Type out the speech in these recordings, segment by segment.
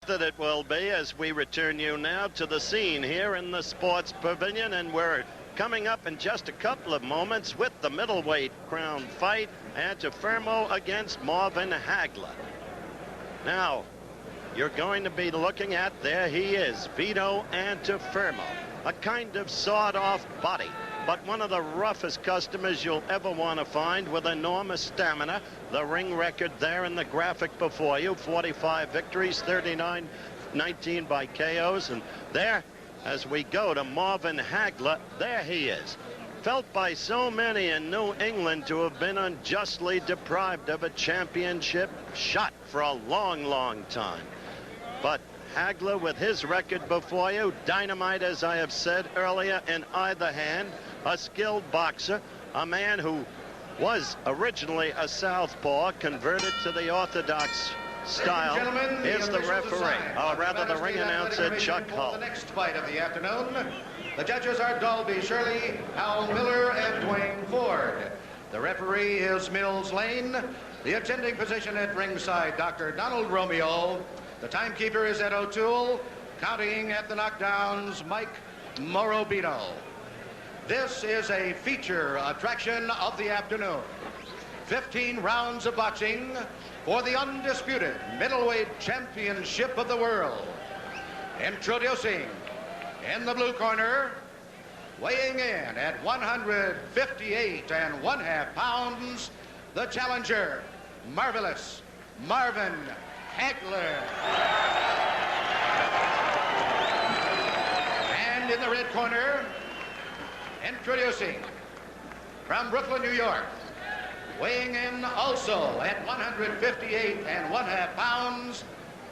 that it will be, as we return you now to the scene here in the Sports Pavilion, and we're coming up in just a couple of moments with the middleweight crown fight, Antuofermo against Marvin Hagler. Now, you're going to be looking at, there he is, Vito Antuofermo, a kind of sawed-off body, but one of the roughest customers you'll ever want to find, with enormous stamina. The ring record there in the graphic before you, 45 victories, 39-19 by KOs. And there, as we go to Marvin Hagler, there he is. Felt by so many in New England to have been unjustly deprived of a championship shot for a long, long time. But Hagler, with his record before you, dynamite, as I have said earlier, in either hand, a skilled boxer, a man who was originally a southpaw, converted to the orthodox style. Here's the referee, or rather the ring announcer, Chuck Hull. The next fight of the afternoon, the judges are Dalby Shirley, Hal Miller, and Dwayne Ford. The referee is Mills Lane. The attending physician at ringside, Dr. Donald Romeo. The timekeeper is Ed O'Toole. Counting at the knockdowns, Mike Morobito. This is a feature attraction of the afternoon. 15 rounds of boxing for the undisputed middleweight championship of the world. Introducing, in the blue corner, weighing in at 158½ pounds, the challenger, Marvelous Marvin Hagler. And in the red corner, introducing, from Brooklyn, New York, weighing in also at 158½ pounds,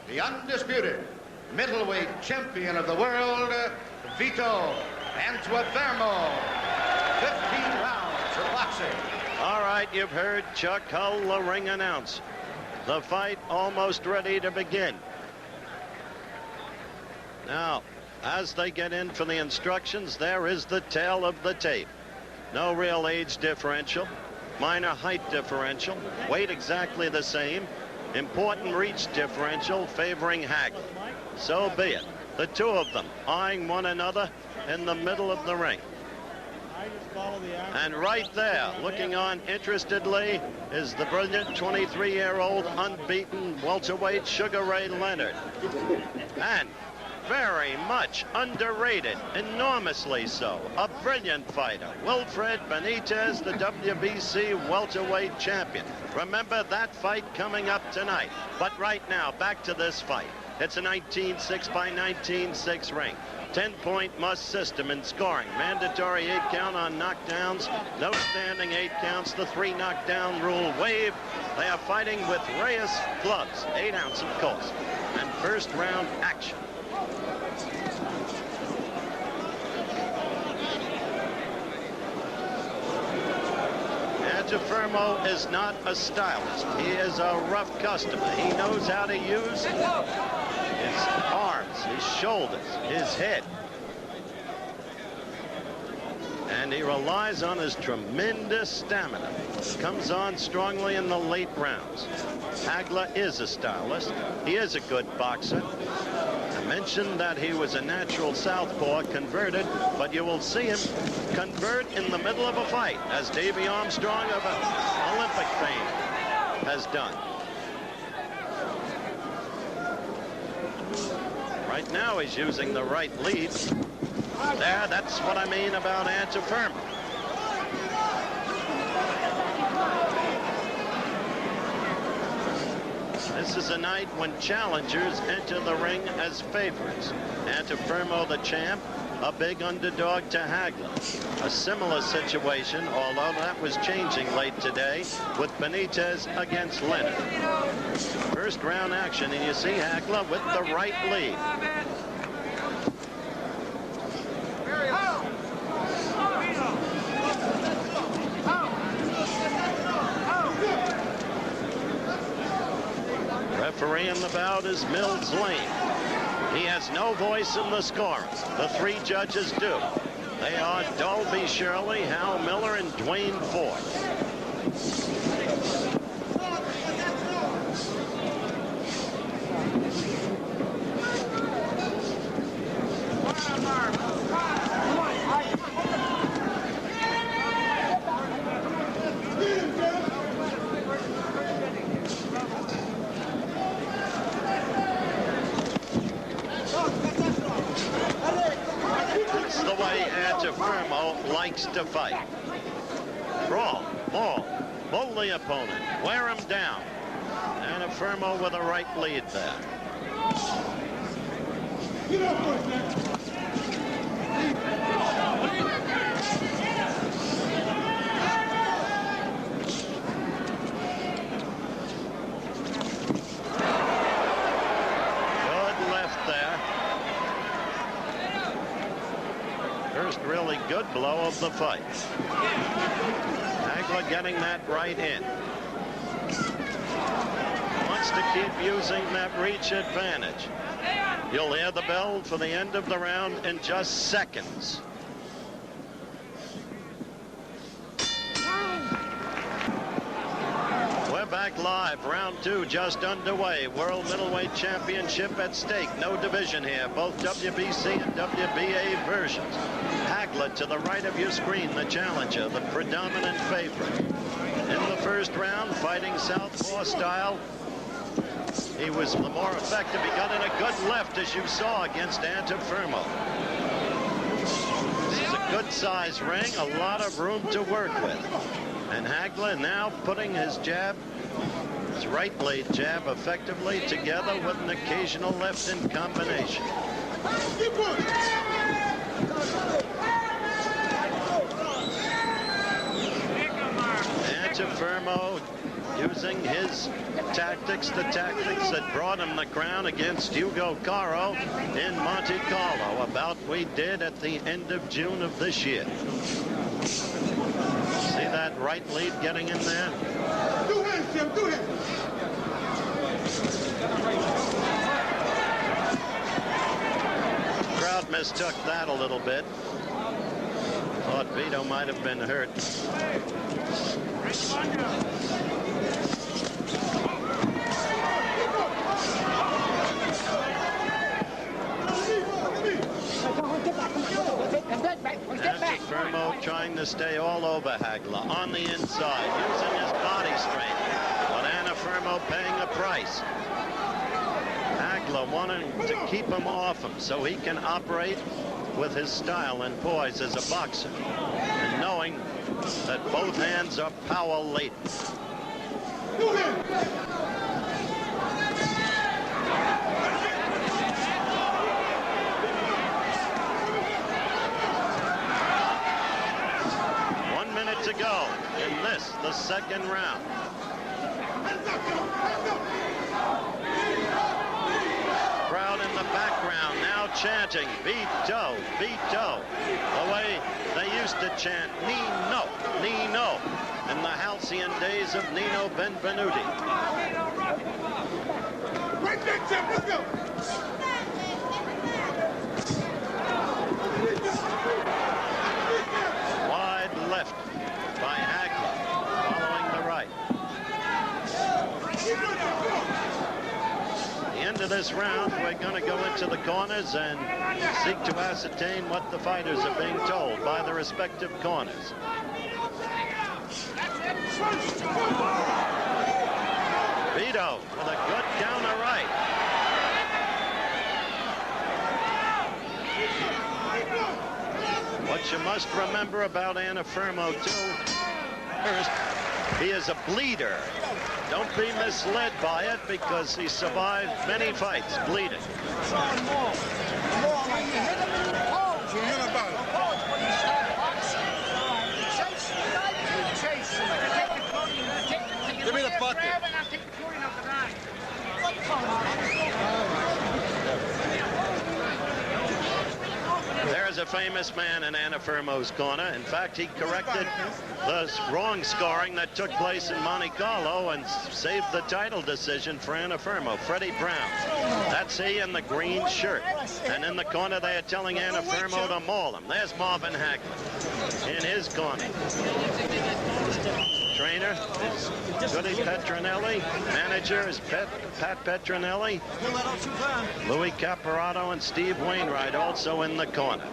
the undisputed middleweight champion of the world, Vito Antuofermo. 15 rounds of boxing. All right, you've heard Chuck Hull, the ring announcer. The fight almost ready to begin. Now, as they get in for the instructions, there is the tail of the tape. No real age differential, minor height differential, weight exactly the same, important reach differential favoring Hagler. So be it. The two of them eyeing one another in the middle of the ring. And right there, looking on interestedly, is the brilliant 23-year-old unbeaten welterweight Sugar Ray Leonard. And very much underrated, enormously so, a brilliant fighter, Wilfred Benitez, the WBC welterweight champion. Remember that fight coming up tonight. But right now, back to this fight. It's a 19-6 by 19-6 ring. 10-point must system in scoring. Mandatory 8 count on knockdowns. No standing 8 counts. The 3 knockdown rule waived. They are fighting with Reyes gloves, 8 ounce of course. And first round action. Antuofermo is not a stylist. He is a rough customer. He knows how to use his arms, his shoulders, his head. And he relies on his tremendous stamina. Comes on strongly in the late rounds. Hagler is a stylist. He is a good boxer. I mentioned that he was a natural southpaw, converted, but you will see him convert in the middle of a fight, as Davey Armstrong of Olympic fame has done. Right now he's using the right lead. There, that's what I mean about Antuofermo. This is a night when challengers enter the ring as favorites. Antuofermo, the champ, a big underdog to Hagler. A similar situation, although that was changing late today, with Benitez against Leonard. First round action, and you see Hagler with the right lead. Referee in the bout is Mills Lane. He has no voice in the scoring. The 3 judges do. They are Dalby Shirley, Hal Miller, and Dwayne Ford. way Antuofermo likes to fight. Brawl, maul, pull the opponent, wear him down. Antuofermo with a right lead there. Good left there. First really good blow of the fight. Hagler getting that right in. Wants to keep using that reach advantage. You'll hear the bell for the end of the round in just seconds. We're back live. Round 2 just underway. World Middleweight Championship at stake. No division here. Both WBC and WBA versions. Hagler to the right of your screen, the challenger, the predominant favorite. In the first round, fighting southpaw style. He was the more effective. He got in a good left, as you saw, against Antuofermo. This is a good size ring, a lot of room to work with. And Hagler now putting his jab, his right blade jab, effectively together with an occasional left in combination. Antuofermo using his tactics, the tactics that brought him the crown against Hugo Caro in Monte Carlo, about we did at the end of June of this year. See that right lead getting in there? Do him, Jim, do him. Crowd mistook that a little bit. Thought Vito might have been hurt. Antuofermo trying to stay all over Hagler on the inside, using his body strength, but Antuofermo paying a price. Hagler wanting to keep him off him so he can operate with his style and poise as a boxer, and knowing that both hands are power laden. To go in this, the second round. Crowd in the background now chanting Vito, Vito, the way they used to chant Nino, Nino in the halcyon days of Nino Benvenuti. Right there, Jim, let's go. Wide left by Hagler, following the right. At the end of this round, we're going to go into the corners and seek to ascertain what the fighters are being told by the respective corners. Vito with a good counter right. What you must remember about Antuofermo, too, first, he is a bleeder. Don't be misled by it, because he survived many fights bleeding. Give me the bucket. There's a famous man in Antuofermo's corner. In fact, he corrected the wrong scoring that took place in Monte Carlo and saved the title decision for Antuofermo, Freddie Brown. That's he in the green shirt. And in the corner, they are telling Antuofermo to maul him. There's Marvin Hagler in his corner. Trainer is Goody Petronelli. Manager is Pat Petronelli. Louis Caparato and Steve Wainwright also in the corner.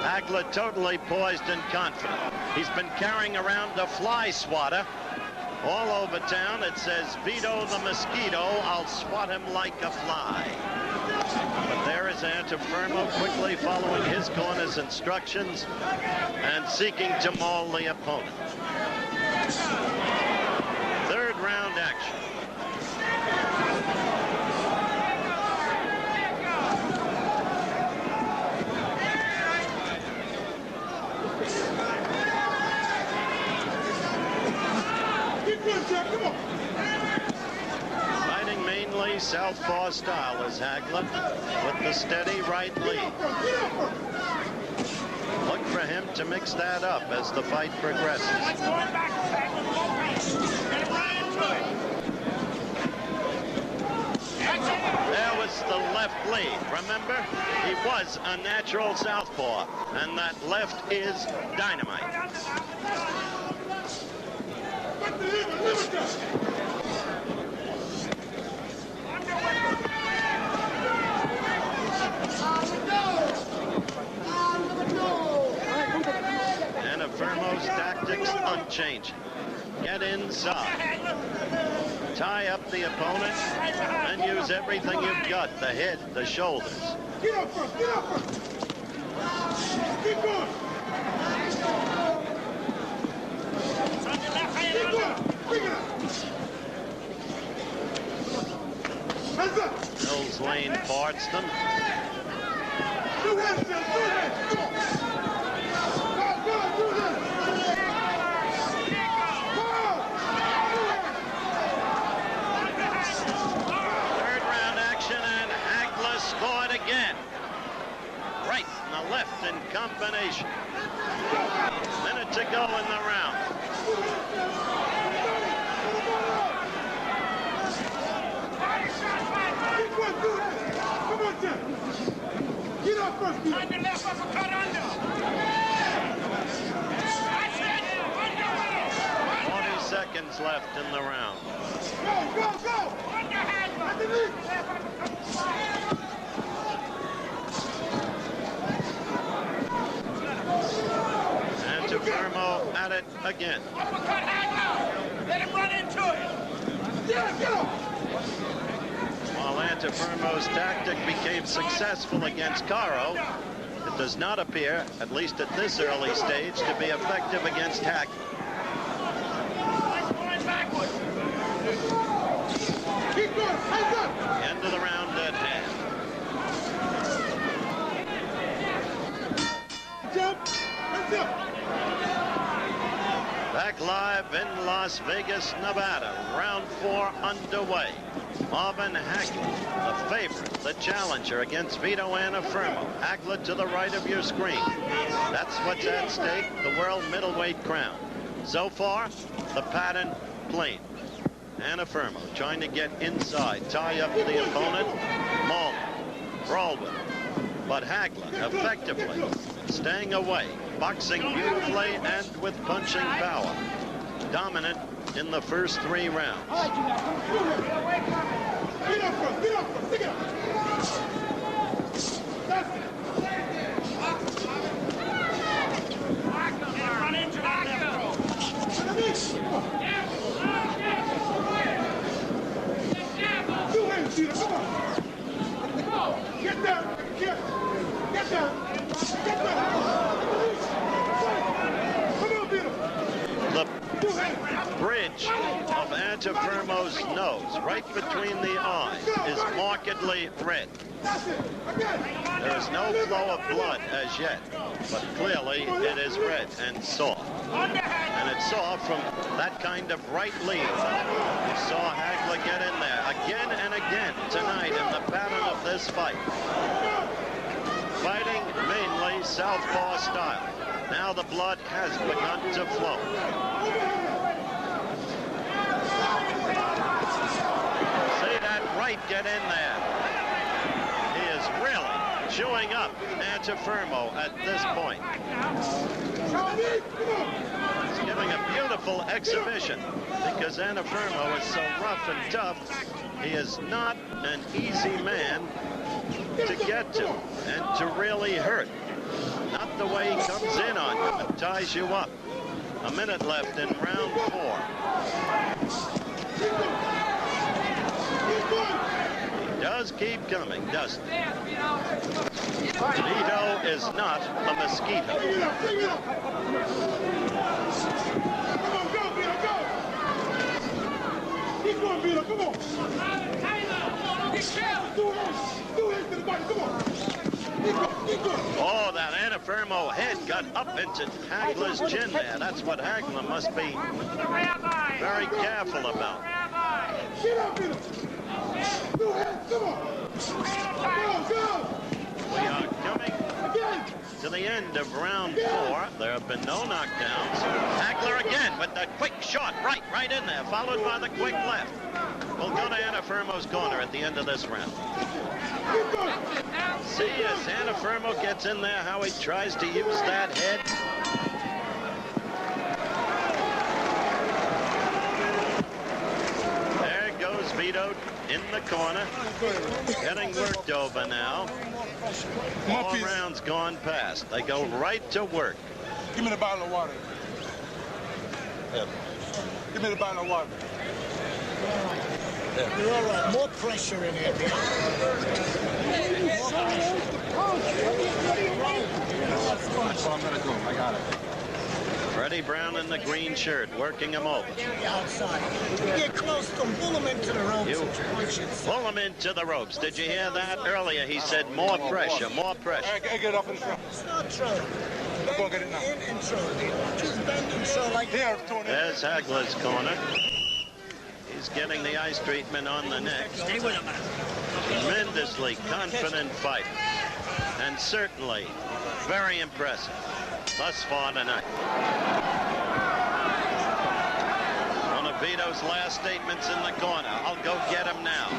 Hagler totally poised and confident. He's been carrying around a fly swatter all over town. It says, Vito the Mosquito, I'll swat him like a fly. But there is Antuofermo. Antuofermo quickly following his corner's instructions and seeking to maul the opponent. Third round action. Fighting mainly southpaw style is Hagler with the steady right lead. Look for him to mix that up as the fight progresses. There was the left lead. Remember, he was a natural southpaw, and that left is dynamite. Antuofermo's tactics unchanged. Get inside. Tie up the opponent and use everything you've got. The head, the shoulders. Get up first, get up first. Keep going. Keep going. Bring it up. Hands up. Mills Lane parts them. Two hands, Jim. Two hands. Come on. Go, do this. Third round action, and Hagler scored again. Right and the left in combination. Minute to go in the round. Come on, Jim. Get up first. On the left uppercut under. 40 seconds left in the round. Go, go, go. Underneath. Antuofermo at it again. Uppercut Hagler. Let him run into it. Get up. While Antuofermo's tactic became successful against Caro, it does not appear, at least at this early stage, to be effective against Hagler. Going backward. Keep going. Hands up. End of the round at hand. Jump. Hands up. Back live in Las Vegas, Nevada. Round 4 underway. Marvin Hagler, the favorite, the challenger against Vito Antuofermo. Hagler to the right of your screen. That's what's at stake, the world middleweight crown. So far, the pattern plain. Antuofermo trying to get inside, tie up the opponent, maul him, brawl with him. But Hagler effectively staying away, boxing beautifully and with punching power. Dominant in the first 3 rounds. Get up first. Get up first. Stick it up. That's it. Run into that left throw. Underneath. Two hands, Vito. Come on. Get down. Get down. Get down. Come on, Vito. The bridge of Antuofermo's nose, right between the eyes, is markedly red. There is no flow of blood as yet, but clearly it is red and soft. And it's soft from that kind of right lead. You saw Hagler get in there again and again tonight in the pattern of this fight. Fighting mainly southpaw style. Now the blood has begun to flow. See that right get in there. He is really chewing up Antuofermo at this point. He's giving a beautiful exhibition because Antuofermo is so rough and tough. He is not an easy man to get to and to really hurt. Not the way he comes in on you and ties you up. A minute left in round 4. does keep coming, doesn't it? Vito is not a mosquito. Come on, go, Vito, go! Keep going, Vito, come on! Do it to the body, come on! Keep going. Oh, that Antuofermo head got up into Hagler's chin there. That's what Hagler must be very careful about. Get up, Vito! Go ahead, come on! Go! We are coming to the end of round 4. There have been no knockdowns. Hagler again with the quick shot right in there, followed by the quick left. We'll go to Antuofermo's corner at the end of this round. See as Antuofermo gets in there how he tries to use that head. There goes Vito in the corner, getting worked over now. 4 rounds gone past. They go right to work. Give me the bottle of water. Give me the bottle of water. You're all right. More pressure in here, man. That's all I'm going to do. I got it. Freddie Brown in the green shirt, working him over. Outside. Get close to him. Pull him into the ropes. You pull him into the ropes. Did you hear that earlier? He said more pressure, more pressure. I get up in front. It's not true. I'm going to get it now. In and throw. Just bend and throw like Here, that. There's Hagler's corner. He's getting the ice treatment on the neck. Stay with him, man. Tremendously confident fight. And certainly very impressive thus far tonight. One of Vito's last statements in the corner. I'll go get him now.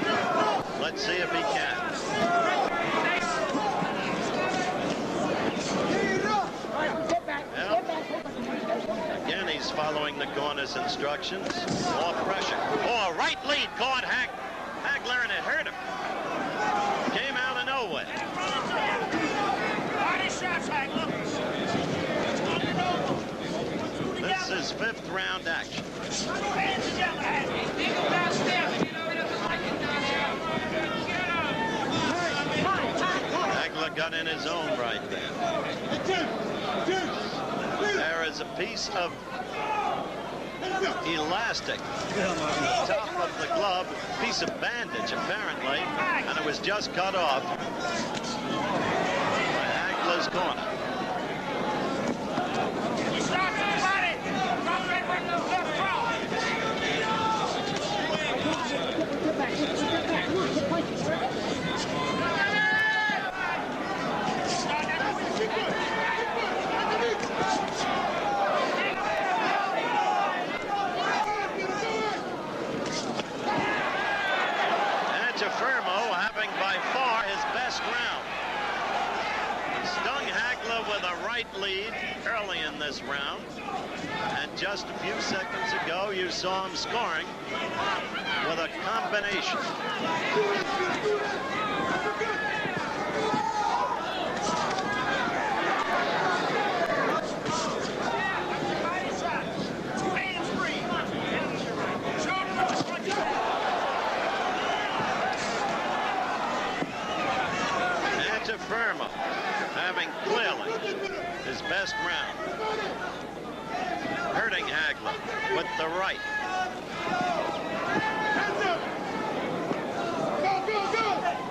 Let's see if he can. Again, he's following the corner's instructions. More pressure. Oh, right lead caught Hagler, and it hurt him. Came out of nowhere. This is 5th round action. Hagler got in his own right there. There is a piece of elastic on the top of the glove, piece of bandage apparently, and it was just cut off by Hagler's corner. Antuofermo having by far his best round. Stung Hagler with a right lead early in this round. And just a few seconds ago, you saw him scoring with a combination. Antuofermo having clearly his best round. Hurting Hagler with the right.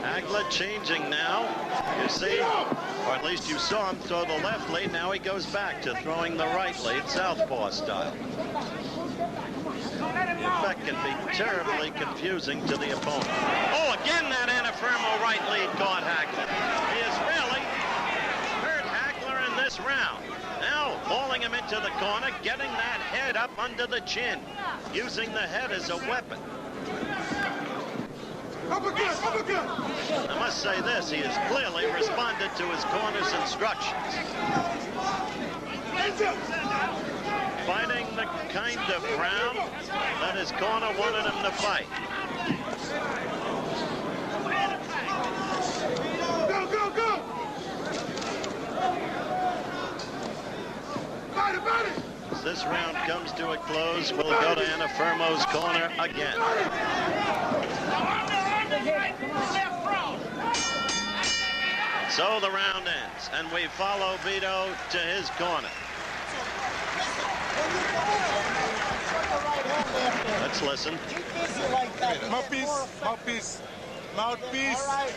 Hagler changing now, you see, or at least you saw him throw the left lead. Now he goes back to throwing the right lead, southpaw style. The effect can be terribly confusing to the opponent. Oh, again that Antuofermo right lead caught Hagler. He has really hurt Hagler in this round. Now hauling him into the corner, getting that head up under the chin, using the head as a weapon. I must say this, he has clearly responded to his corner's instructions. Fighting the kind of round that his corner wanted him to fight. Go, go, go! Fight it, fight it! As this round comes to a close, we'll go to Antuofermo's corner again. So the round ends, and we follow Vito to his corner. Let's listen. Mouthpiece. All right.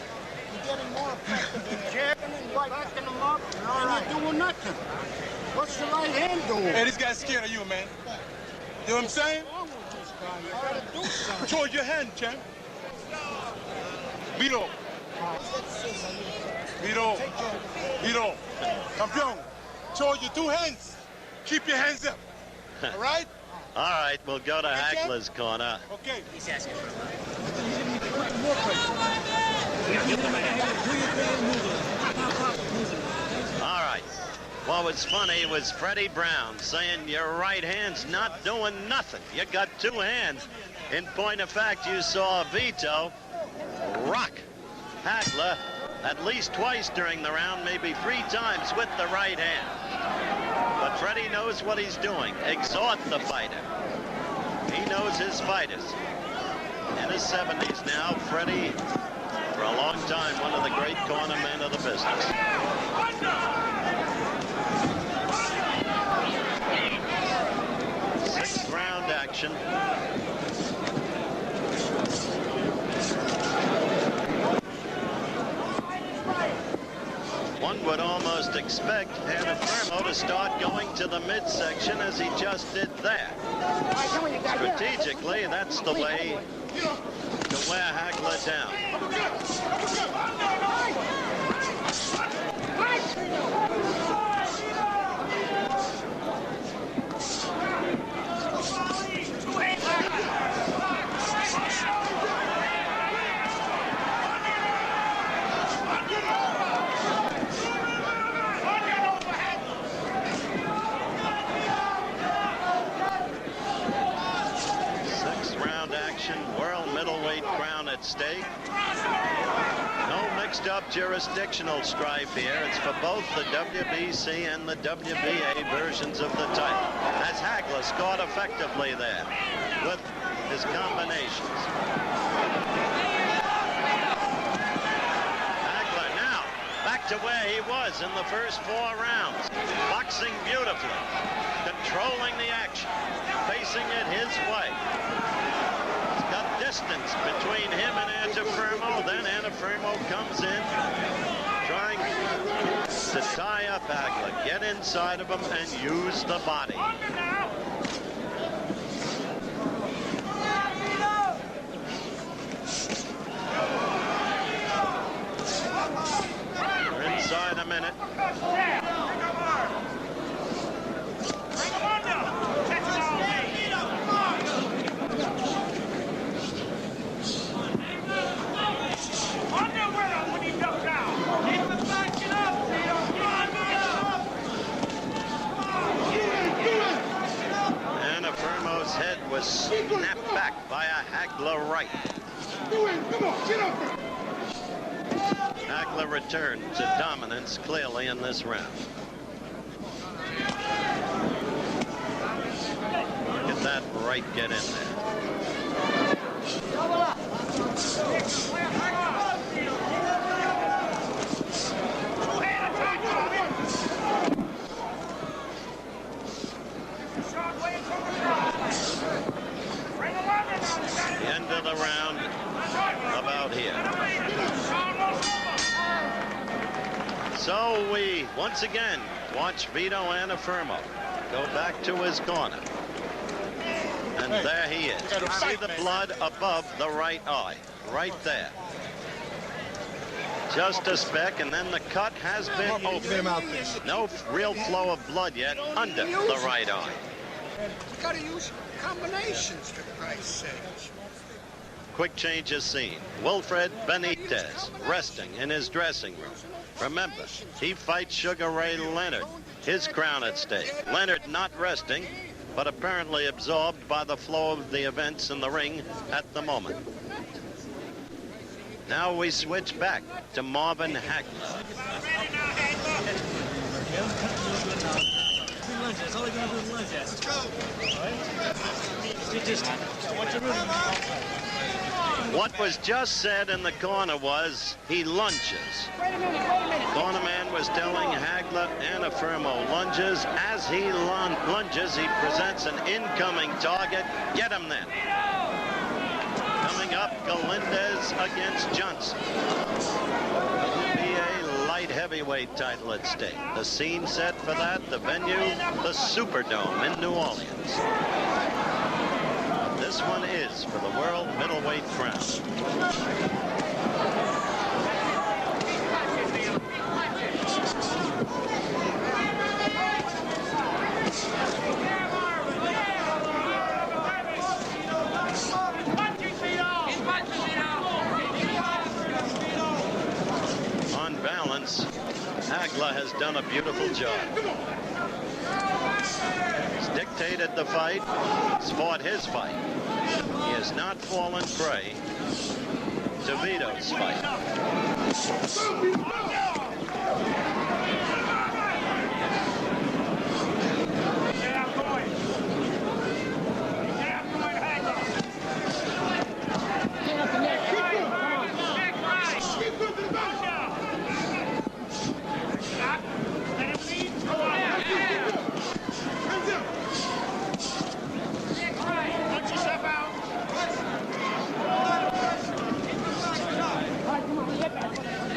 You're getting more effective here. Backing them up. And you're doing nothing. What's your right hand doing? Hey, this guy's scared of you, man. You know what I'm saying? What's wrong with this guy? You gotta do something. Show your hand, champ. Vito. Vito. Campeón. Show your 2 hands. Keep your hands up. All right? All right, we'll go to Hagler's corner. Okay. He's asking for All right. What was funny was Freddie Brown saying your right hand's not doing nothing. You got 2 hands. In point of fact, you saw Vito rock Hagler at least twice during the round, maybe 3 times with the right hand. But Freddie knows what he's doing. Exhort the fighter. He knows his fighters. In his 70s now, Freddie, for a long time, one of the great corner men of the business. Sixth round action. One would almost expect Antuofermo to start going to the midsection as he just did there. Strategically, that's the way to wear Hagler down. World middleweight crown at stake. No mixed up jurisdictional strife here. It's for both the WBC and the WBA versions of the title. As Hagler scored effectively there with his combinations. Hagler now back to where he was in the first 4 rounds. Boxing beautifully, controlling the action, facing it his way. Distance between him and Antuofermo. Then Antuofermo comes in, trying to tie up Hagler, get inside of him, and use the body. We're inside a minute. Antuofermo's head was snapped back by a Hagler right. Hagler returned to dominance clearly in this round. Look at that right get in there. The end of the round about here. So we once again watch Vito Antuofermo go back to his corner. And there he is. You see the blood above the right eye, right there. Just a speck, and then the cut has been open. No real flow of blood yet under the right eye. You gotta use combinations, for Christ's sake. Quick change of scene. Wilfred Benitez resting in his dressing room. Remember, he fights Sugar Ray Leonard, his crown at stake. Leonard not resting, but apparently absorbed by the flow of the events in the ring at the moment. Now we switch back to Marvin Hagler. That's all they're going to do is lunge at. Let's go. All right? Just what's your movement? What was just said in the corner was he lunges. Corner man was telling Hagler Antuofermo lunges. As he lunges, he presents an incoming target. Get him then. Coming up, Galindez against Johnson. It will be a light heavyweight title at stake. The scene set for that, the venue, the Superdome in New Orleans. This one is for the world middleweight crown. On balance, Hagler has done a beautiful job. He's dictated the fight. He's fought his fight. He has not fallen prey to Vito's fight.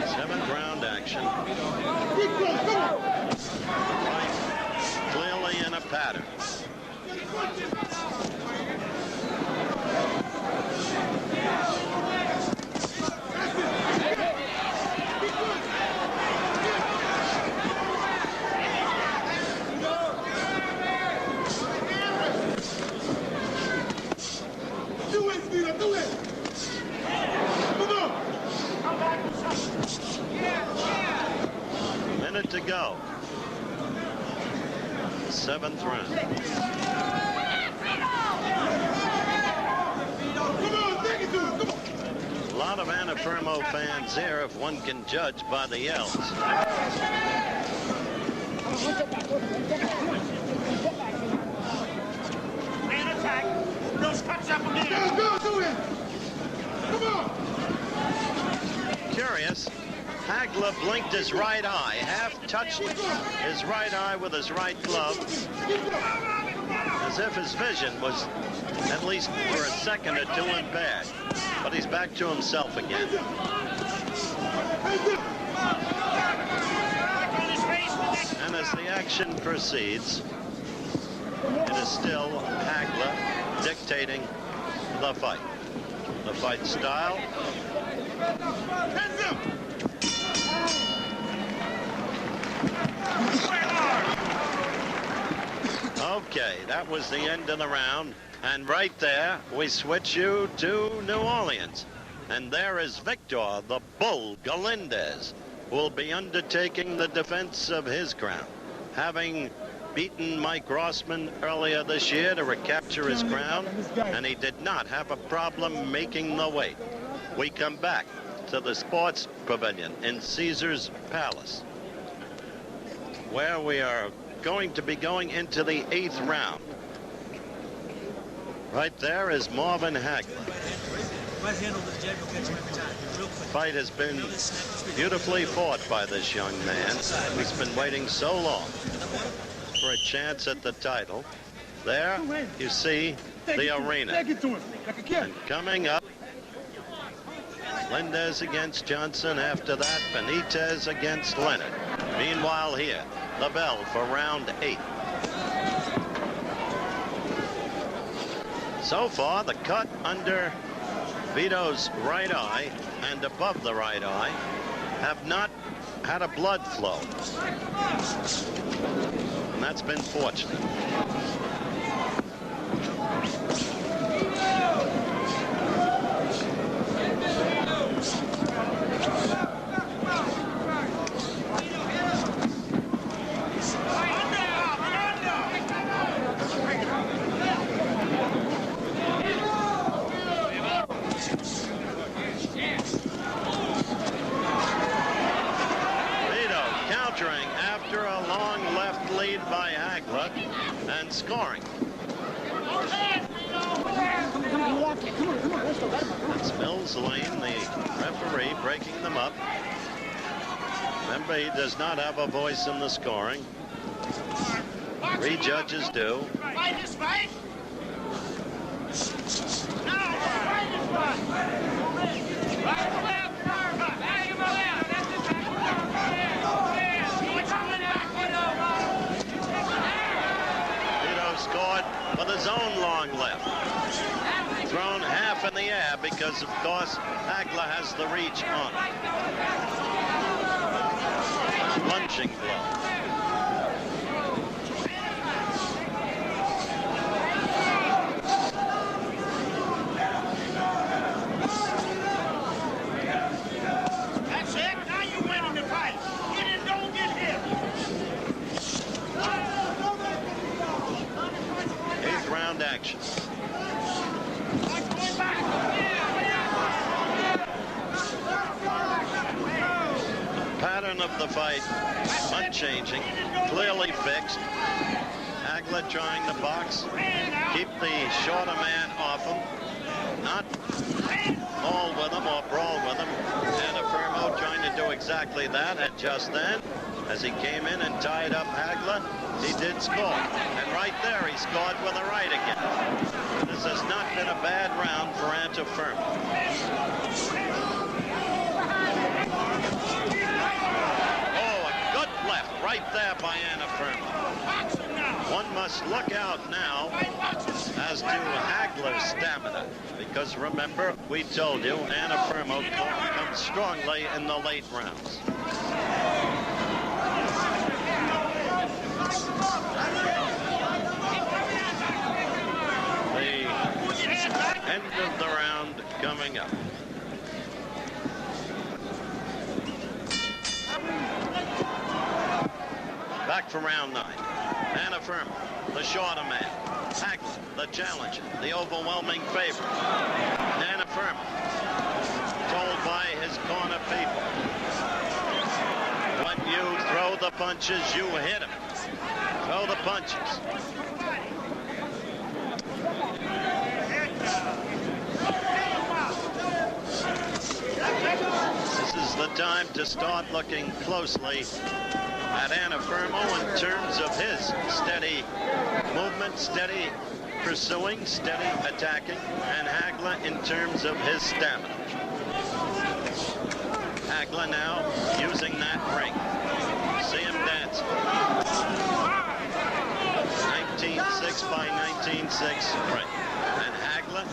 Seventh round action. Right. Clearly in a pattern. Do it, Vito, do it. Come on. Minute to go. Seventh round. Come on, take it to him. Come on. A lot of Antuofermo fans here, if one can judge by the yells. Man attack. Those cuts up again. Go, do it. Come on. Curious, Hagler blinked his right eye, half touched his right eye with his right glove, as if his vision was at least for a second or two impaired. But he's back to himself again. And as the action proceeds, it is still Hagler dictating the fight. The fight style. Hands up. Okay, that was the end of the round. And right there, we switch you to New Orleans. And there is Victor, the Bull Galindez, who will be undertaking the defense of his crown, having beaten Mike Rossman earlier this year to recapture his crown, and he did not have a problem making the weight. We come back to the Sports Pavilion in Caesar's Palace, where we are going to be going into the 8th round. Right there is Marvin Hagler. Fight has been beautifully fought by this young man who's been waiting so long for a chance at the title. There you see the arena. And coming up, Galindez against Johnson. After that, Benitez against Leonard. Meanwhile here, the bell for round 8. So far, the cut under Vito's right eye and above the right eye have not had a blood flow. And that's been fortunate. After a long left lead by Hagler and scoring. It's Mills Lane, the referee, breaking them up. Remember, he does not have a voice in the scoring. 3 judges do. Fight this fight. No, fight this fight. Right to left. Back to my left. That's it. Vito scored with his own long left. Thrown half in the air because, of course, Hagler has the reach on it. Punching blow. That's it. Now you're winning the fight. Get in, don't get hit. 8th round action. Pattern of the fight unchanging, clearly fixed. Hagler trying to box, keep the shorter man off him, not maul with him or brawl with him. Antuofermo trying to do exactly that, and just then, as he came in and tied up Hagler, he did score. And right there, he scored with a right again. This has not been a bad round for Antuofermo. Right there by Antuofermo. One must look out now as to Hagler's stamina, because remember, we told you Antuofermo comes strongly in the late rounds. The end of the round coming up. Back for round 9. Antuofermo, the shorter man. Hagler, the challenger, the overwhelming favorite. Antuofermo, told by his corner people, when you throw the punches, you hit him. Throw the punches. This is the time to start looking closely at Antuofermo in terms of his steady movement, steady pursuing, steady attacking, and Hagler in terms of his stamina. Hagler now using that ring. See him dancing. 19-6 by 19-6 ring. And Hagler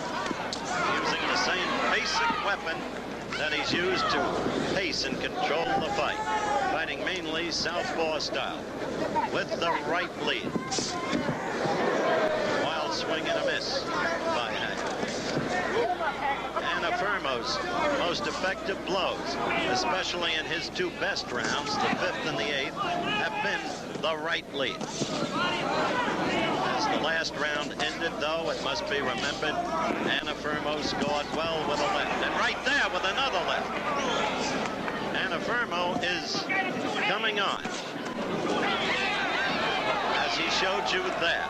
using the same basic weapon that he's used to pace and control the fight. Fighting mainly southpaw style with the right lead. Wild swing and a miss by Hagler. Antuofermo's most effective blows, especially in his 2 best rounds, the 5th and the 8th, have been the right lead. As the last round ended, though, it must be remembered, Antuofermo scored well with a left. And right there with another left. Antuofermo is coming on, as he showed you there.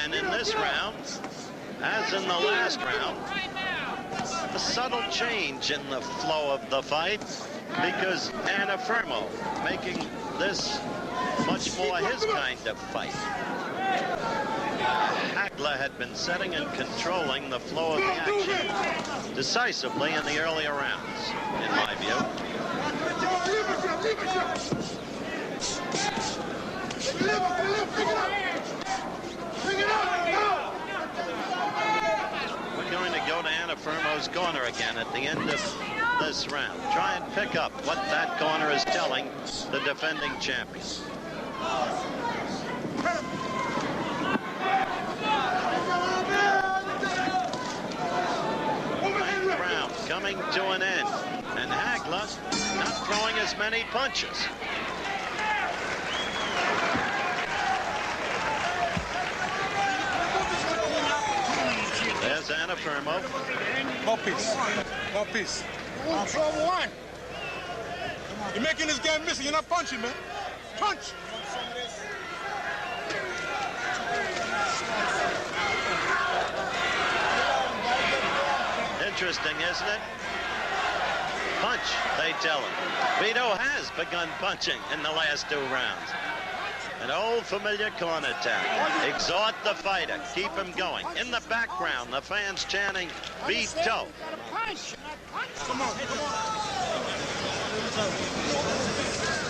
And in this round, as in the last round, a subtle change in the flow of the fight, because Antuofermo making this much more his kind of fight. Hagler had been setting and controlling the flow of the action decisively in the earlier rounds, in my view. We're going to go to Antuofermo's corner again at the end of this round. Try and pick up what that corner is telling the defending champion. coming to an end. And Hagler not throwing as many punches. There's Antuofermo. More peace. More peace. One. You're making this game missing. You're not punching, man. Punch. Interesting, isn't it? Punch, they tell him. Vito has begun punching in the last 2 rounds. An old familiar corner tap. Exhort the fighter. Keep him going. In the background, the fans chanting, Vito. Come on.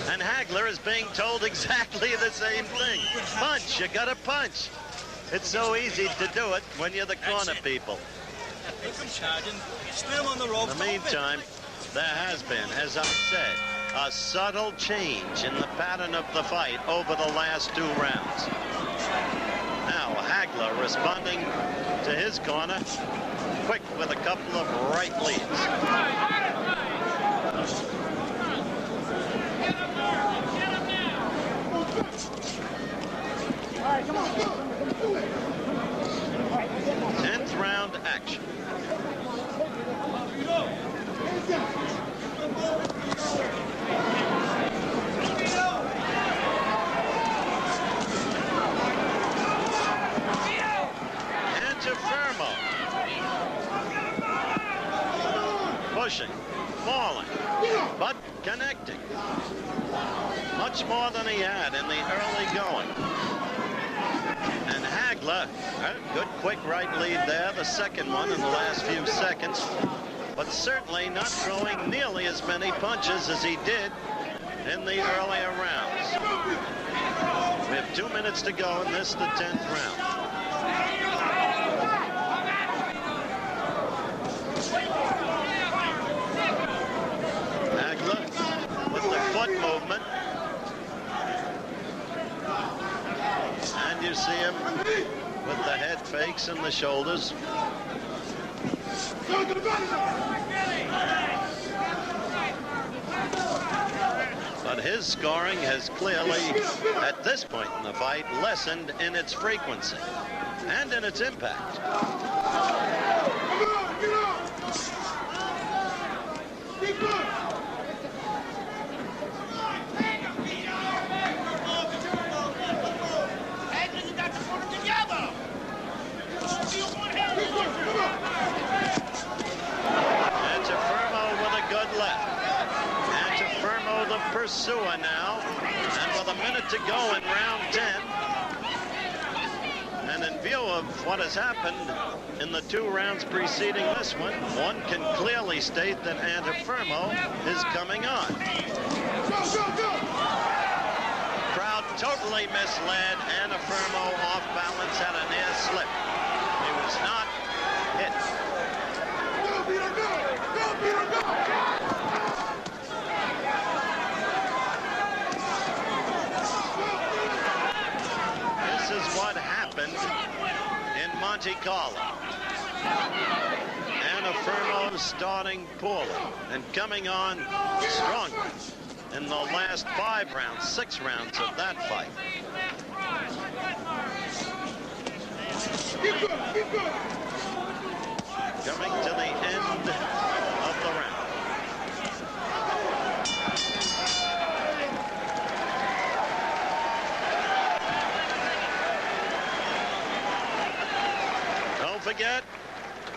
And Hagler is being told exactly the same thing. Punch, you gotta punch. It's so easy to do it when you're the corner people. In the meantime, there has been, as I said, a subtle change in the pattern of the fight over the last 2 rounds. Now Hagler responding to his corner, quick with a couple of right leads. All right, come on. 10th round action. Antuofermo. Pushing, falling, but connecting. Much more than he had in the early going. And Hagler, good quick right lead there, the second one in the last few seconds, but certainly not throwing nearly as many punches as he did in the earlier rounds. We have 2 minutes to go in this, the 10th round. Hagler with the foot movement. And you see him with the head fakes and the shoulders. But his scoring has clearly, at this point in the fight, lessened in its frequency and in its impact. Antuofermo with a good left. Antuofermo the pursuer now. And with a minute to go in round 10. And in view of what has happened in the 2 rounds preceding this one can clearly state that Antuofermo is coming on. Crowd totally misled. Antuofermo off balance, had a near slip. He was not hit. This is what happened in Monte Carlo. Antuofermo starting poorly and coming on stronger in the last 5 rounds, 6 rounds of that fight. Coming to the end of the round. Don't forget,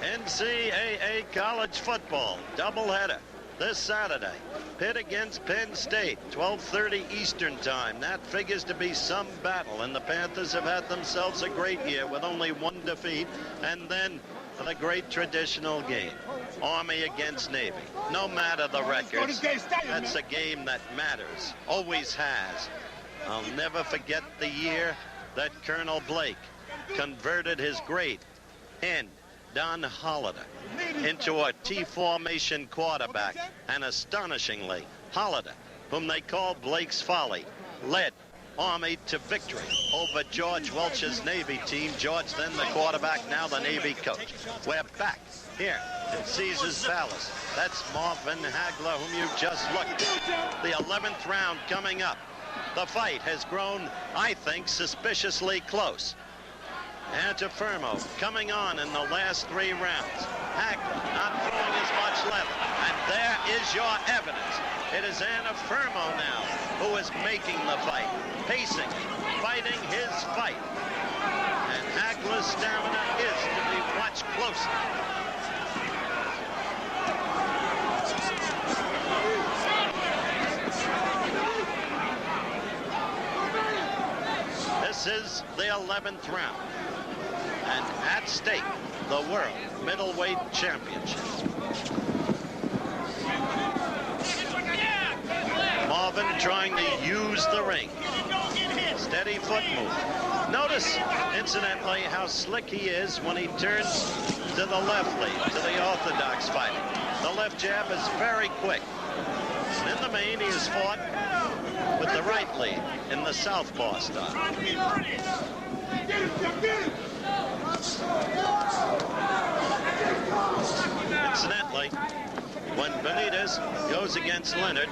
NCAA college football doubleheader this Saturday. Pitt against Penn State, 12:30 Eastern time. That figures to be some battle, and the Panthers have had themselves a great year with only 1 defeat. And then the great traditional game, Army against Navy. No matter the records, that's a game that matters, always has. I'll never forget the year that Colonel Blake converted his great end, Don Holliday, into a T-formation quarterback, and astonishingly, Holliday, whom they called Blake's Folly, led Army to victory over George Welch's Navy team. George, then the quarterback, now the Navy coach. We're back here It seizes Palace. That's Marvin Hagler, whom you just looked at. The 11th round coming up. The fight has grown, I think, suspiciously close. Antuofermo coming on in the last 3 rounds. Hagler not throwing as much leather. And there is your evidence. It is Antuofermo now who is making the fight, pacing, fighting his fight. And Hagler's stamina is to be watched closely. This is the 11th round. And at stake, the World Middleweight Championship. Marvin trying to use the ring. Steady foot move. Notice, incidentally, how slick he is when he turns to the left lead, to the orthodox fighting. The left jab is very quick. And in the main, he has fought with the right lead in the southpaw style. Incidentally, when Benitez goes against Leonard,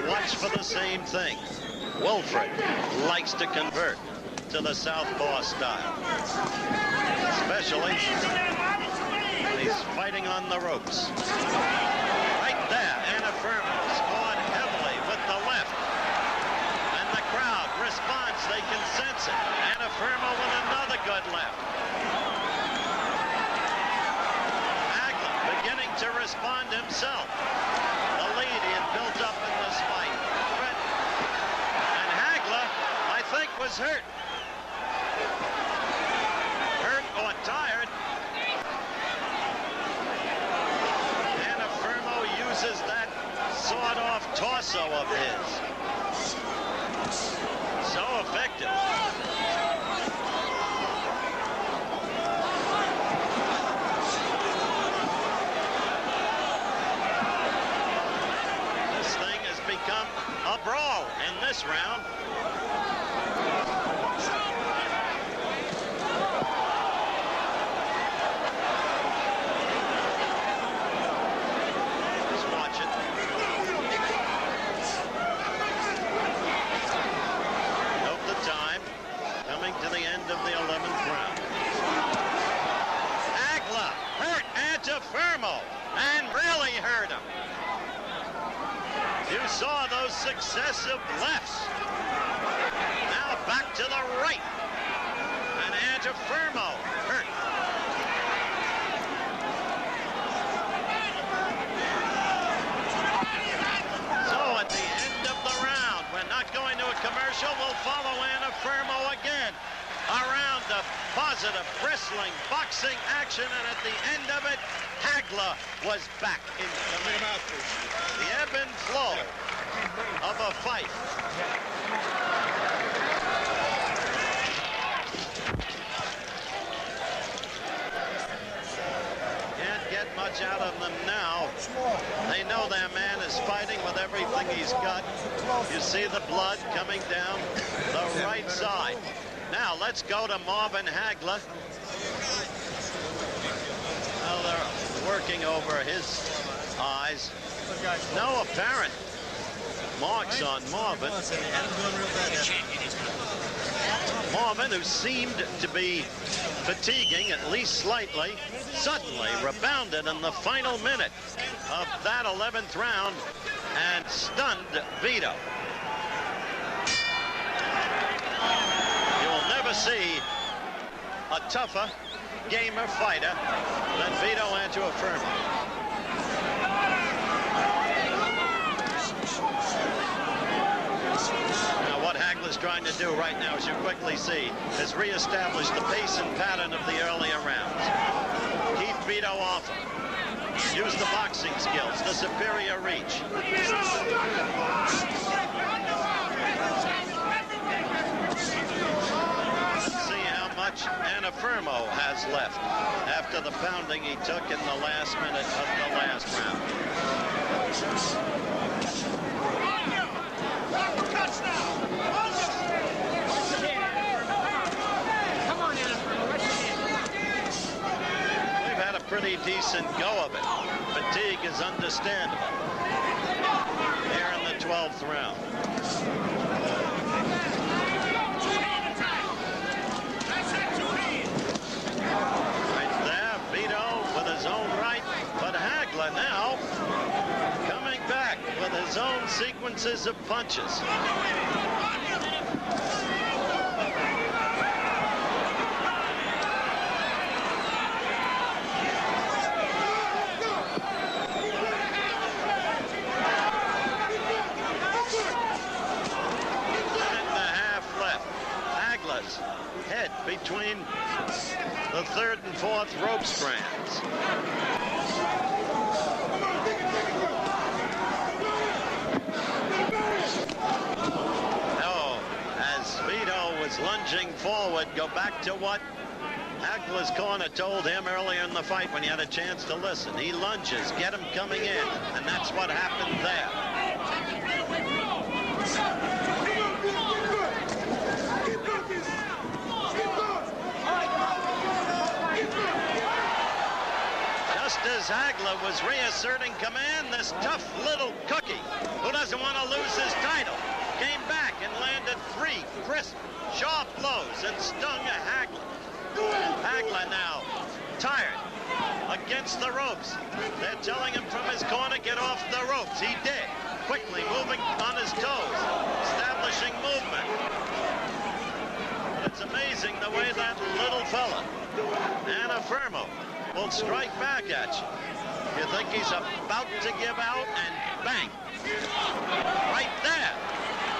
watch for the same thing. Wilfred likes to convert to the southpaw style, especially when he's fighting on the ropes. Right there, Antuofermo scored heavily with the left, and the crowd responds. They can sense it. Antuofermo with another good left. Hagler beginning to respond himself. The lead he had built up in this fight. And Hagler, I think, was hurt. Hurt or tired. Antuofermo uses that sawed-off torso of his. So effective. This thing has become a brawl in this round. Just watch it. Note the time. Coming to the end of the 11th round. Hagler hurt Antuofermo and really hurt him. You saw those successive lefts. Now back to the right. And Antuofermo hurt. So at the end of the round, we're not going to a commercial. We'll follow Antuofermo again around the positive wrestling, boxing action, and at the end of it, Hagler was back in command. The ebb and flow of a fight. Can't get much out of them now. They know their man is fighting with everything he's got. You see the blood coming down the right side. Now let's go to Marvin Hagler. Well, they're working over his eyes. No apparent marks on Marvin. Marvin, who seemed to be fatiguing at least slightly, suddenly rebounded in the final minute of that 11th round and stunned Vito. You will never see a tougher, gamer fighter than Vito Antuofermo. Now what Hagler's trying to do right now, as you quickly see, is reestablish the pace and pattern of the earlier rounds. Keep Vito off him. Use the boxing skills, the superior reach. Let's see how much Antuofermo has left after the pounding he took in the last minute of the last round. We've had a pretty decent go of it. fatigue is understandable here in the 12th round. Right there, Vito with his own right, but Hagler now coming back with his own sequences of punches. Head between the 3rd and 4th rope strands. Oh, as Vito was lunging forward, go back to what Hagler's corner told him earlier in the fight when he had a chance to listen. He lunges, get him coming in, and that's what happened there. Just as Hagler was reasserting command, this tough little cookie who doesn't want to lose his title came back and landed 3 crisp, sharp blows and stung Hagler. Hagler now tired against the ropes. They're telling him from his corner, get off the ropes. He did, quickly moving on his toes, establishing movement. But it's amazing the way that little fella, Antuofermo, will strike back at you. You think he's about to give out, and bang. Right there.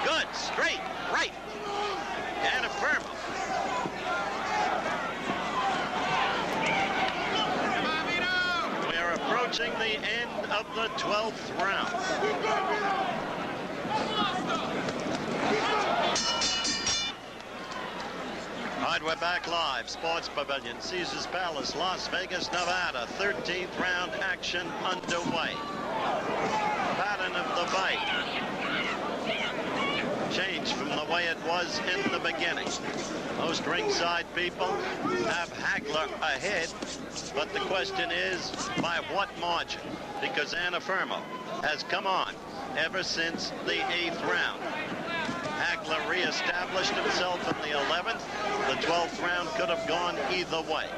Good, straight, right. Antuofermo. We're approaching the end of the 12th round. All right, we're back live. Sports Pavilion, Caesars Palace, Las Vegas, Nevada. 13th round action underway. Pattern of the fight changed from the way it was in the beginning. Most ringside people have Hagler ahead, but the question is, by what margin? Because Antuofermo has come on ever since the 8th round. Hagler reestablished himself in the 11th. The 12th round could have gone either way.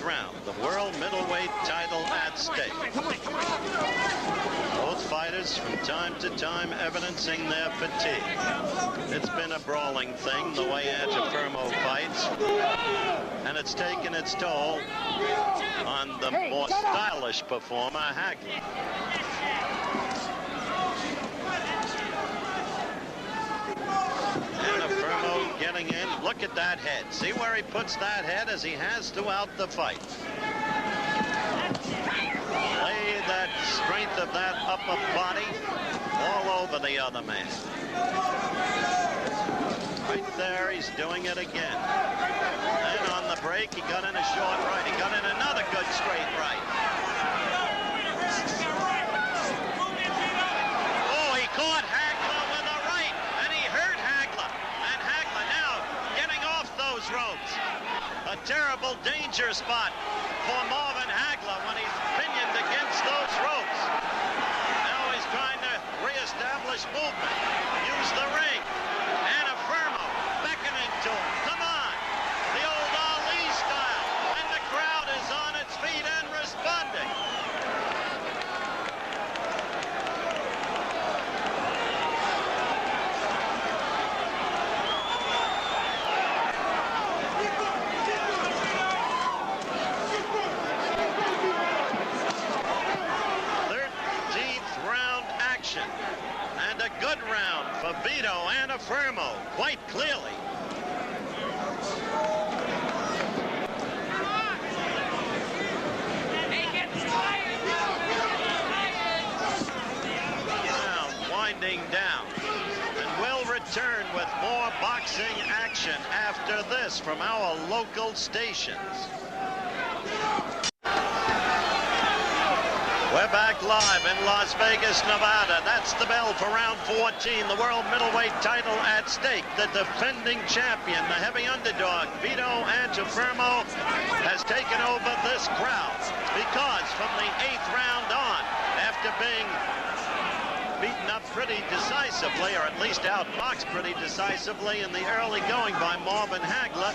Round, the world middleweight title at stake. Both fighters from time to time evidencing their fatigue. It's been a brawling thing the way Antuofermo fights, and it's taken its toll on the more stylish performer, Hagler. Antuofermo getting in. Look at that head. See where he puts that head, as he has throughout the fight. Lay that strength of that upper body all over the other man. Right there, he's doing it again. And on the break, he got in a short right. He got in another good straight right. Oh, he caught Hagler with a right, and he hurt Hagler. And Hagler now getting off those ropes. A terrible danger spot for Marvin Hagler when he's pinioned against those ropes. Now he's trying to reestablish movement. Use the ring. Antuofermo beckoning to him. Come on. The old Ali style. And the crowd is on its feet and responding. And a good round for Vito Antuofermo, quite clearly. Now winding down, and will return. return with more boxing action after this from our local stations. We're back live in Las Vegas, Nevada. That's the bell for round 14. The world middleweight title at stake. The defending champion, the heavy underdog, Vito Antuofermo, has taken over this crowd because from the 8th round on, after being beaten up pretty decisively, or at least outboxed pretty decisively in the early going by Marvin Hagler,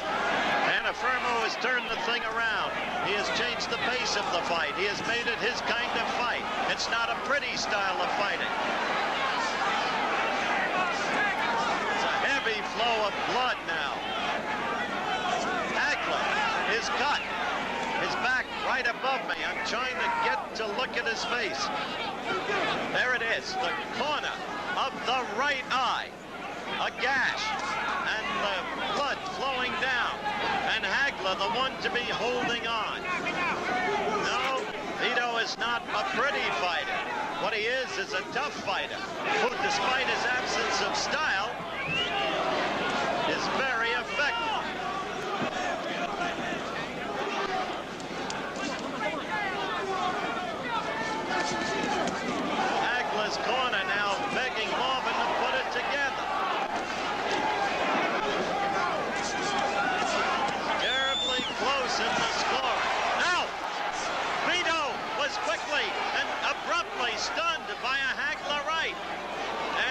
Antuofermo has turned the thing around. He has changed the pace of the fight. He has made it his kind of fight. It's not a pretty style of fighting. It's a heavy flow of blood now. Hagler is cut. His back right above me. I'm trying to get to look at his face. There it is, the corner of the right eye. A gash, and the blood flowing down. And Hagler, the one to be holding on. No, Vito is not a pretty fighter. What he is a tough fighter, who, despite his absence of style, is very effective. Hagler's corner now begging Marvin to put it together. Terribly close in the scoring. Now, Vito was quickly and abruptly stunned by a Hagler right.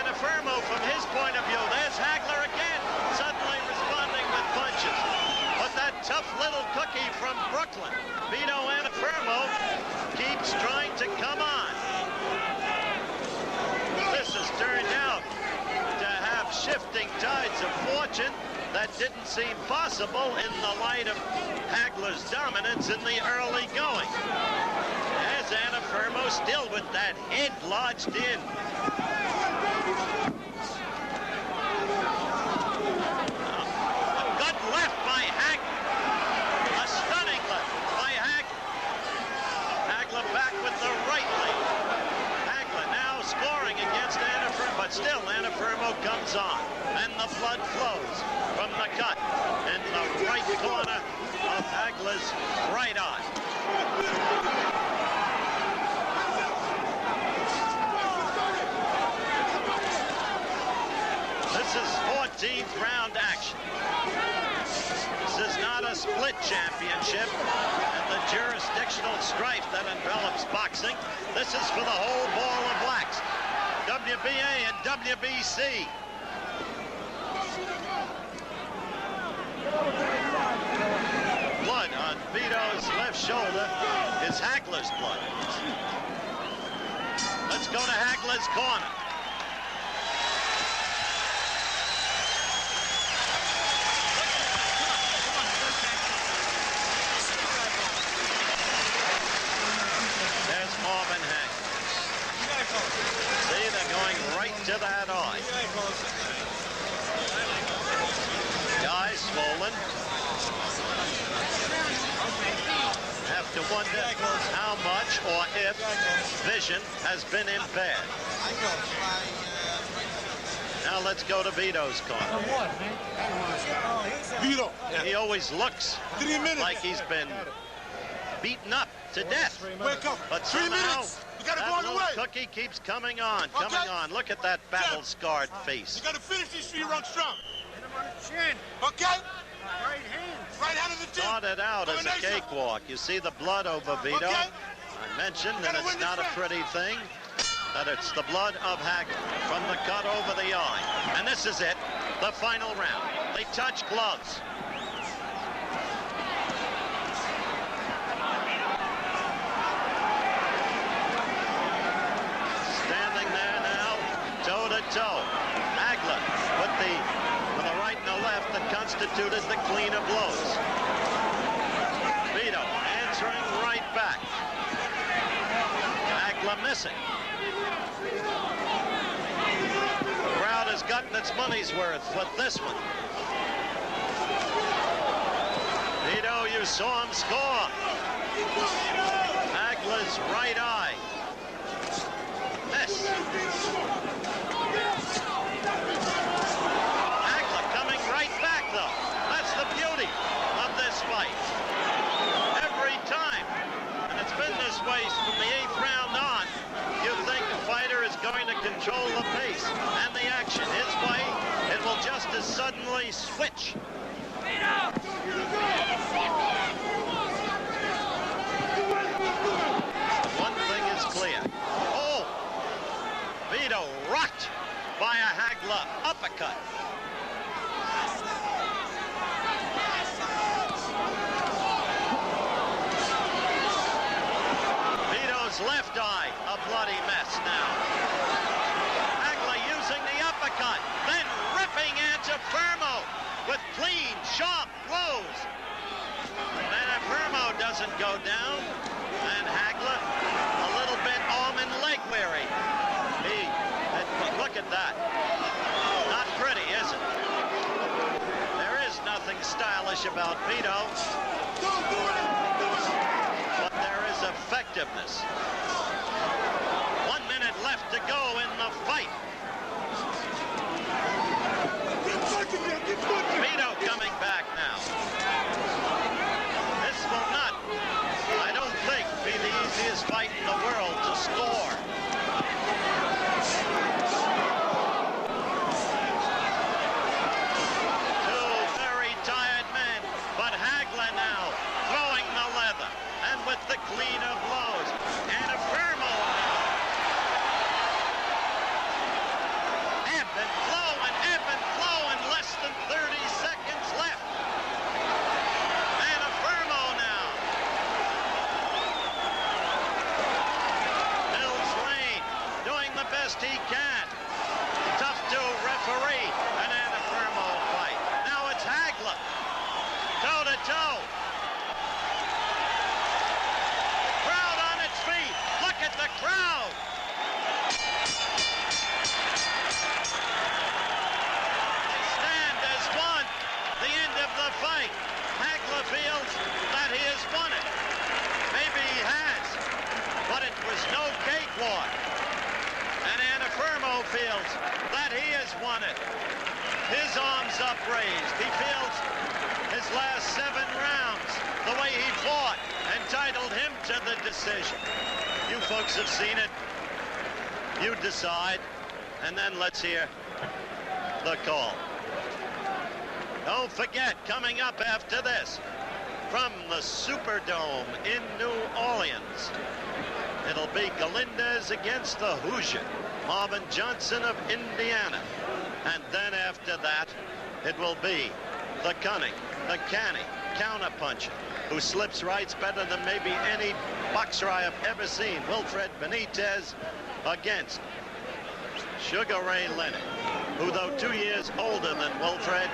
Antuofermo, from his point of view, there's Hagler again, suddenly responding with punches. But that tough little cookie from Brooklyn, Vito Antuofermo, keeps trying to come on. This has turned out to have shifting tides of fortune that didn't seem possible in the light of Hagler's dominance in the early going. As Antuofermo still with that head lodged in. A good left by Hagler. A stunning left by Hagler. Hagler back with the right leg. Hagler now scoring against Antuofermo, but still Antuofermo comes on. And the blood flows from the cut in the right corner of Hagler's right eye. This is 14th round action. This is not a split championship and the jurisdictional strife that envelops boxing. This is for the whole ball of wax. WBA and WBC. Blood on Vito's left shoulder is Hagler's blood. Let's go to Hagler's corner. There's Marvin Hagler. See, they're going right to that eye. The eye swollen. Have to wonder how much or if vision has been impaired. Now let's go to Vito's corner. Vito. He always looks like he's been beaten up to death. Wake up. But 3 somehow, minutes. You gotta that go on the little way. cookie keeps coming on, coming on. Look at that battle-scarred face. You gotta finish these 3 rounds strong. Hit him on the chin. Okay? Right hand. Right hand of the chin. Started out as a cakewalk. You see the blood over Vito. Okay. I mentioned that it's not a pretty thing, that it's the blood of Hagler from the cut over the eye. And this is it, the final round. They touch gloves. Standing there now, toe-to-toe. Hagler with the right and the left that constituted the cleaner blows. Vito answering right back. Hagler missing. The crowd has gotten its money's worth with this one. Vito, you saw him score. Hagler's right eye. Miss. early switch. One thing is clear. Oh! Vito rocked by a Hagler uppercut. Vito's left eye, a bloody mess now. Hagler using the uppercut, then ripping Antuofermo with clean, sharp blows. Antuofermo doesn't go down, and Hagler a little bit arm and leg weary. Look at that. Not pretty, is it? There is nothing stylish about Vito, but there is effectiveness. 1 minute left to go in the fight. Vito coming back now. This will not, I don't think, be the easiest fight in the world to score. Two very tired men, but Hagler now throwing the leather, and with the cleaner blows. Antuofermo now. Ebb and flow and ebb and flow, and less than 30 seconds left. Antuofermo now. Mills Lane doing the best he can. Tough to referee an Antuofermo fight. Now it's Hagler. Toe to toe. Crowd on its feet. Look at the crowd. They stand as one. The end of the fight. Hagler feels that he has won it. Maybe he has, but it was no cakewalk. And Antuofermo feels that he has won it. His arms upraised. He feels his last 7 rounds, the way he fought, entitled him to the decision. You folks have seen it. You decide. And then let's hear the call. Don't forget, coming up after this, from the Superdome in New Orleans, it'll be Galindez against the Hoosier, Marvin Johnson of Indiana. And then after that, it will be the cunning, the canny, counterpuncher, who slips rights better than maybe any boxer I have ever seen, Wilfred Benitez, against Sugar Ray Leonard, who, though 2 years older than Wilfred,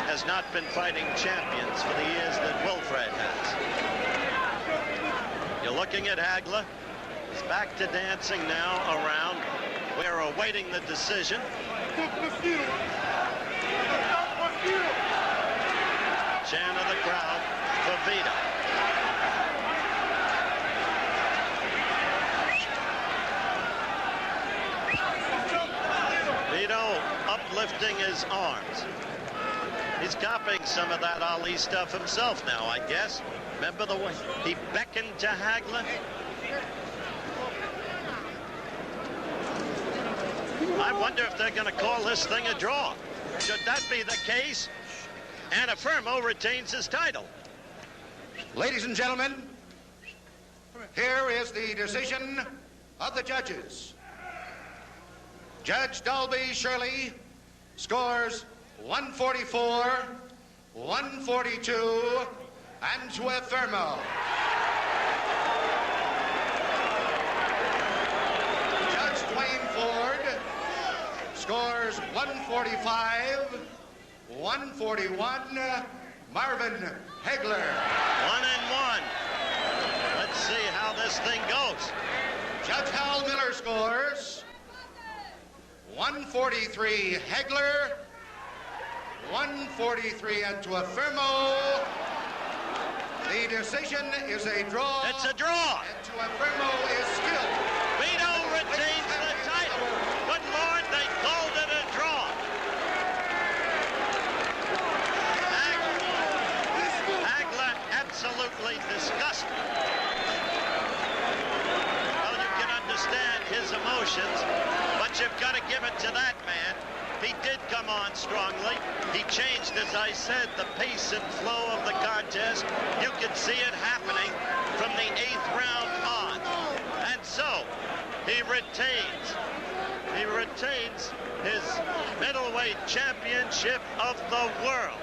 has not been fighting champions for the years that Wilfred has. You're looking at Hagler. He's back to dancing now around. We're awaiting the decision. Chant of the crowd for Vito. Vito uplifting his arms. He's copying some of that Ali stuff himself now, I guess. Remember the way he beckoned to Hagler? I wonder if they're going to call this thing a draw. Should that be the case, Antuofermo retains his title. Ladies and gentlemen, here is the decision of the judges. Judge Dalby Shirley scores 144, 142, Antuofermo. Judge Dwayne Ford scores 145, 141, Marvin Hagler. 1-1. Let's see how this thing goes. Judge Hal Miller scores 143 Hagler, 143 Antuofermo. The decision is a draw. It's a draw. Antuofermo is skilled. Vito retains the title. Good Lord, they called it a draw. Hagler absolutely disgusted. Well, you can understand his emotions, but you've got to give it to that man. He did come on strongly. He changed, as I said, the pace and flow of the contest. You can see it happening from the 8th round on. And so, he retains his middleweight championship of the world.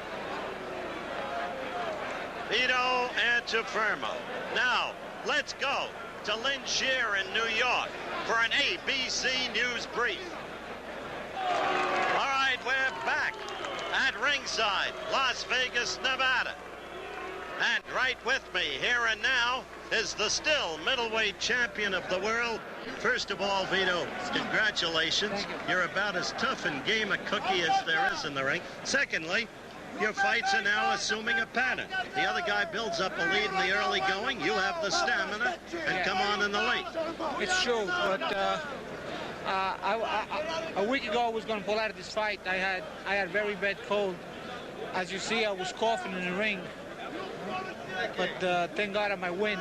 Vito Antuofermo. Now, let's go to Lynn Shear in New York for an ABC News brief. All right, we're back at ringside, Las Vegas, Nevada. And right with me here and now is the still middleweight champion of the world. First of all, Vito, congratulations. You're about as tough and game a cookie as there is in the ring. Secondly, your fights are now assuming a pattern. The other guy builds up a lead in the early going. You have the stamina and come on in the late. It's true, but a week ago I was going to pull out of this fight. I had very bad cold. As you see, I was coughing in the ring. But thank God on my win,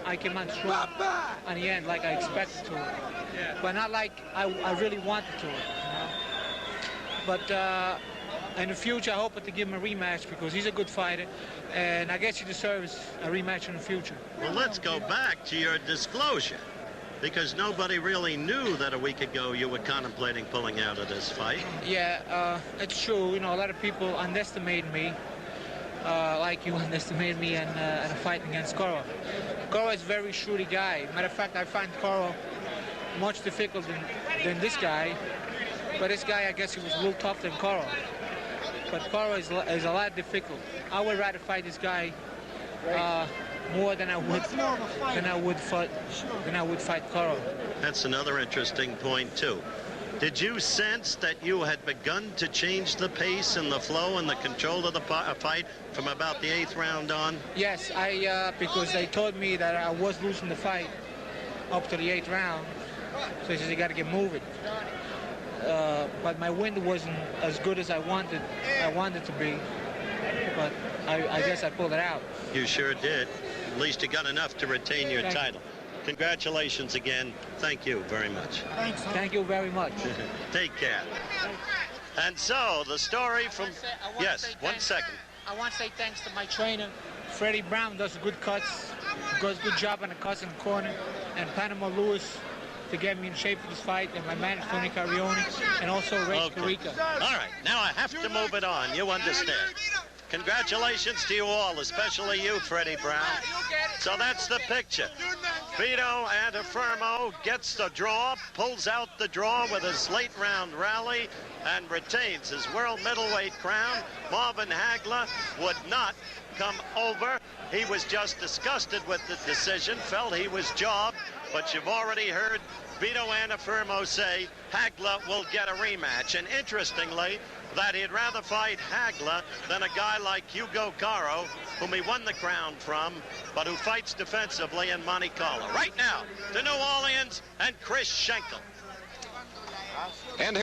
I came on strong on the end like I expected to. But not like I really wanted to. You know? But in the future, I hope to give him a rematch because he's a good fighter, and I guess he deserves a rematch in the future. Well, let's go back to your disclosure, because nobody really knew that a week ago you were contemplating pulling out of this fight. Yeah, it's true. You know, a lot of people underestimate me, like you underestimated me in a fight against Coro. Coro is a very shrewd guy. Matter of fact, I find Coro much difficult than this guy, but this guy, I guess he was a little tougher than Coro. But Coro is a lot difficult. I would rather fight this guy more than I would fight Coro. That's another interesting point too. Did you sense that you had begun to change the pace and the flow and the control of the fight from about the 8th round on? Yes, because they told me that I was losing the fight up to the 8th round. So he says you got to get moving. But my wind wasn't as good as I wanted to be. But I guess I pulled it out. You sure did. At least you got enough to retain your title. Congratulations again. Thank you very much. Thanks. Thank you very much. Take care. And so the story from... Yes, 1 second. I want to say thanks to my trainer, Freddie Brown, does good cuts. Does a good job on the cuts in the corner. And Panama Lewis to get me in shape for this fight, and my manager, Tony Carione, and also Ray Carica. All right, now I have to move it on. You understand. Congratulations to you all, especially you, Freddie Brown. So that's the picture. Vito Antuofermo gets the draw, pulls out the draw with his late round rally, and retains his world middleweight crown. Marvin Hagler would not come over. He was just disgusted with the decision, felt he was jobbed, but you've already heard Vito Antuofermo say Hagler will get a rematch. And interestingly, that he'd rather fight Hagler than a guy like Hugo Caro, whom he won the crown from, but who fights defensively in Monte Carlo. Right now, to New Orleans and Chris Schenkel. And